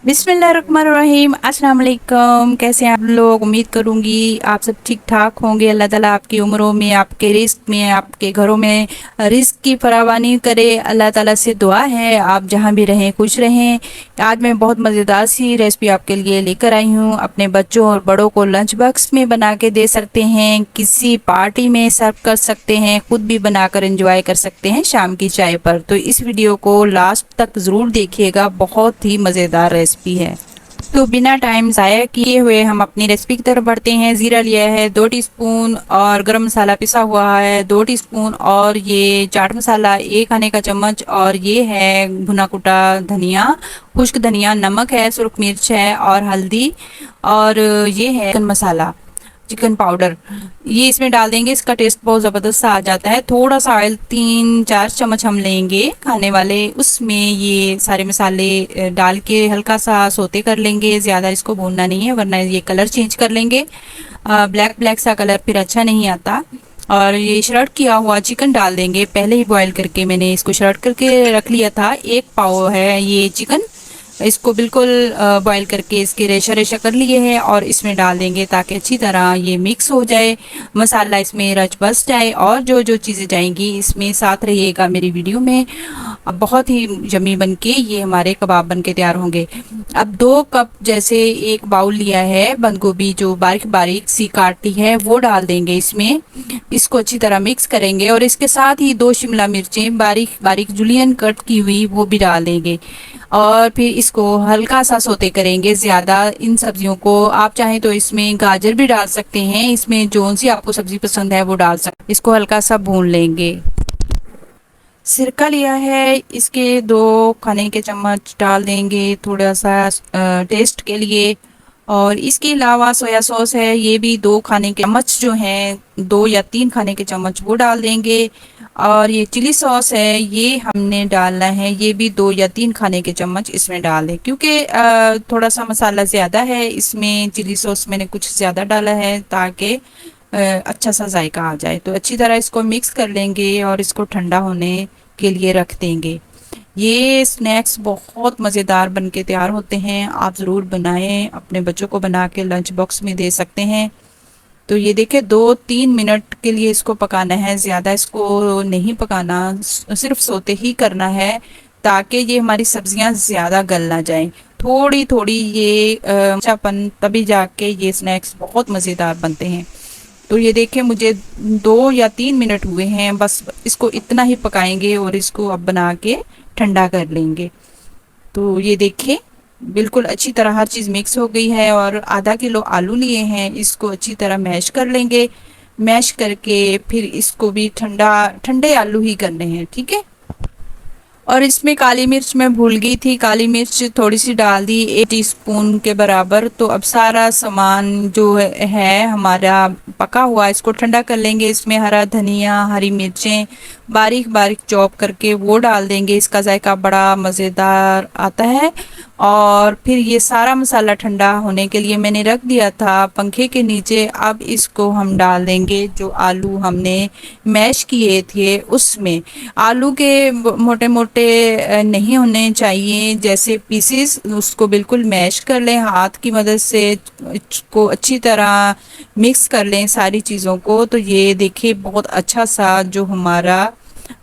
बिस्मिल्लाहिर्रहमानिर्रहीम। अस्सलाम वालेकुम। कैसे हैं आप लोग? उम्मीद करूंगी आप सब ठीक ठाक होंगे। अल्लाह ताला आपकी उम्रों में, आपके रिस्क में, आपके घरों में रिस्क की फरावानी करे। अल्लाह ताला से दुआ है आप जहां भी रहें खुश रहें। आज मैं बहुत मज़ेदार सी रेसिपी आपके लिए लेकर आई हूँ। अपने बच्चों और बड़ों को लंच बॉक्स में बना के दे सकते हैं, किसी पार्टी में सर्व कर सकते हैं, खुद भी बनाकर एंजॉय कर सकते हैं शाम की चाय पर। तो इस वीडियो को लास्ट तक ज़रूर देखिएगा, बहुत ही मज़ेदार रेसिपी है। तो बिना टाइम ज़ाया किए हुए हम अपनी रेसिपी की तरफ बढ़ते हैं। ज़ीरा लिया है 2 टीस्पून और गरम मसाला पिसा हुआ है 2 टीस्पून और ये चाट मसाला 1 खाने का चम्मच और ये है भुना कुटा धनिया, खुश्क धनिया, नमक है, सुरख मिर्च है और हल्दी और ये है चिकन मसाला, चिकन पाउडर, ये इसमें डाल देंगे। इसका टेस्ट बहुत ज़बरदस्त सा आ जाता है। थोड़ा सा ऑयल 3-4 चम्मच हम लेंगे खाने वाले, उसमें ये सारे मसाले डाल के हल्का सा सोते कर लेंगे। ज़्यादा इसको भूनना नहीं है वरना ये कलर चेंज कर लेंगे। ब्लैक ब्लैक सा कलर फिर अच्छा नहीं आता। और ये श्रड किया हुआ चिकन डाल देंगे। पहले ही बॉईल करके मैंने इसको श्रड करके रख लिया था। 1 पाव है ये चिकन, इसको बिल्कुल बॉईल करके इसके रेशा रेशा कर लिए हैं और इसमें डाल देंगे ताकि अच्छी तरह ये मिक्स हो जाए, मसाला इसमें रच बस जाए। और जो जो चीज़ें जाएंगी इसमें साथ रहिएगा मेरी वीडियो में। अब बहुत ही यम्मी बन के ये हमारे कबाब बन के तैयार होंगे। अब 2 कप जैसे 1 बाउल लिया है बंद गोभी जो बारीक बारीक सी काटी है वो डाल देंगे इसमें। इसको अच्छी तरह मिक्स करेंगे और इसके साथ ही 2 शिमला मिर्चें बारीक बारीक जुलियन कट की हुई वो भी डाल देंगे और फिर इसको हल्का सा सोते करेंगे। ज़्यादा इन सब्जियों को आप चाहें तो इसमें गाजर भी डाल सकते हैं, इसमें जो सी आपको सब्जी पसंद है वो डाल सकते हैं। इसको हल्का सा भून लेंगे। सिरका लिया है, इसके 2 खाने के चम्मच डाल देंगे थोड़ा सा टेस्ट के लिए। और इसके अलावा सोया सॉस है, ये भी 2 खाने के चम्मच जो हैं 2 या 3 खाने के चम्मच वो डाल देंगे। और ये चिली सॉस है, ये हमने डालना है, ये भी 2 या 3 खाने के चम्मच इसमें डाल दें क्योंकि थोड़ा सा मसाला ज़्यादा है इसमें। चिली सॉस मैंने कुछ ज़्यादा डाला है ताकि अच्छा सा जायका आ जाए। तो अच्छी तरह इसको मिक्स कर लेंगे और इसको ठंडा होने के लिए रख देंगे। ये स्नैक्स बहुत मज़ेदार बन के तैयार होते हैं, आप ज़रूर बनाएं, अपने बच्चों को बना के लंच बॉक्स में दे सकते हैं। तो ये देखिए 2-3 मिनट के लिए इसको पकाना है, ज़्यादा इसको नहीं पकाना, सिर्फ सोते ही करना है ताकि ये हमारी सब्जियां ज़्यादा गल ना जाएं। थोड़ी थोड़ी ये अच्छापन तभी जाके ये स्नैक्स बहुत मज़ेदार बनते हैं। तो ये देखिए मुझे 2 या 3 मिनट हुए हैं, बस इसको इतना ही पकाएंगे और इसको अब बना के ठंडा कर लेंगे। तो ये देखिए बिल्कुल अच्छी तरह हर चीज़ मिक्स हो गई है और आधा किलो आलू लिए हैं, इसको अच्छी तरह मैश कर लेंगे। मैश करके फिर इसको भी ठंडे आलू ही करने हैं, ठीक है। और इसमें काली मिर्च मैं भूल गई थी, काली मिर्च थोड़ी सी डाल दी 1 टीस्पून के बराबर। तो अब सारा सामान जो है हमारा पका हुआ, इसको ठंडा कर लेंगे। इसमें हरा धनिया, हरी मिर्चें बारीक बारीक चॉप करके वो डाल देंगे, इसका जायका बड़ा मज़ेदार आता है। और फिर ये सारा मसाला ठंडा होने के लिए मैंने रख दिया था पंखे के नीचे। अब इसको हम डाल देंगे जो आलू हमने मैश किए थे उसमें। आलू के मोटे मोटे नहीं होने चाहिए जैसे पीसेस, उसको बिल्कुल मैश कर लें हाथ की मदद से, इसको अच्छी तरह मिक्स कर लें सारी चीज़ों को। तो ये देखिए बहुत अच्छा सा जो हमारा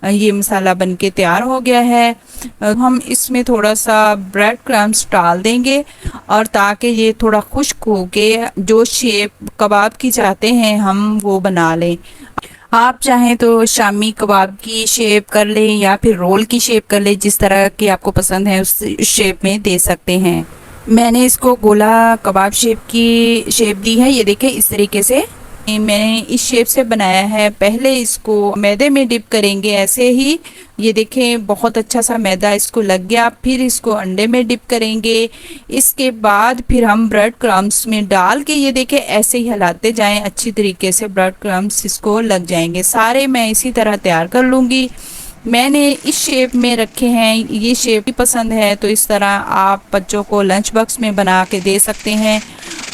ये मसाला बन के तैयार हो गया है। हम इसमें थोड़ा सा ब्रेड क्रम्स डाल देंगे और ताकि ये थोड़ा खुश्क हो के जो शेप कबाब की चाहते हैं हम वो बना लें। आप चाहें तो शामी कबाब की शेप कर लें या फिर रोल की शेप कर लें, जिस तरह की आपको पसंद है उस शेप में दे सकते हैं। मैंने इसको गोला कबाब शेप की शेप दी है, ये देखिए इस तरीके से मैंने इस शेप से बनाया है। पहले इसको मैदे में डिप करेंगे ऐसे ही, ये देखें बहुत अच्छा सा मैदा इसको लग गया। फिर इसको अंडे में डिप करेंगे, इसके बाद फिर हम ब्रेड क्रम्स में डाल के ये देखें ऐसे ही हिलाते जाएं, अच्छी तरीके से ब्रेड क्रम्स इसको लग जाएंगे। सारे मैं इसी तरह तैयार कर लूँगी। मैंने इस शेप में रखे हैं, ये शेप भी पसंद है तो इस तरह आप बच्चों को लंच बॉक्स में बना के दे सकते हैं।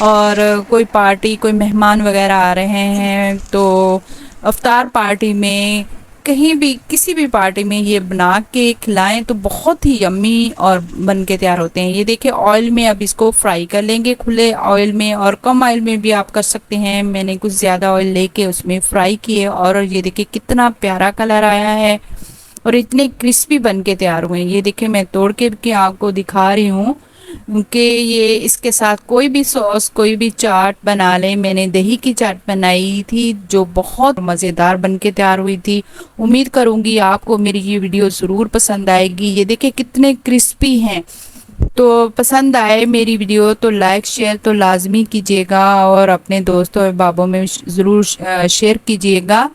और कोई पार्टी, कोई मेहमान वगैरह आ रहे हैं तो अफ्तार पार्टी में कहीं भी किसी भी पार्टी में ये बना के खिलाएं तो बहुत ही यम्मी और बन के तैयार होते हैं। ये देखिए ऑयल में अब इसको फ्राई कर लेंगे, खुले ऑयल में, और कम ऑयल में भी आप कर सकते हैं। मैंने कुछ ज़्यादा ऑयल लेके उसमें फ्राई किए और ये देखिए कितना प्यारा कलर आया है और इतने क्रिस्पी बन के तैयार हुए हैं। ये देखिए मैं तोड़ के आपको दिखा रही हूँ कि ये इसके साथ कोई भी सॉस, कोई भी चाट बना ले। मैंने दही की चाट बनाई थी जो बहुत मज़ेदार बन के तैयार हुई थी। उम्मीद करूंगी आपको मेरी ये वीडियो ज़रूर पसंद आएगी। ये देखिए कितने क्रिस्पी हैं। तो पसंद आए मेरी वीडियो तो लाइक शेयर तो लाजमी कीजिएगा और अपने दोस्तों और बाबों में ज़रूर शेयर कीजिएगा।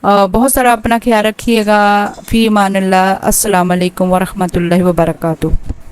बहुत सारा अपना ख्याल रखिएगा। फ़ी अमानिल्लाह। अस्सलाम वालेकुम वरहमतुल्लाहि वबरकातुहू।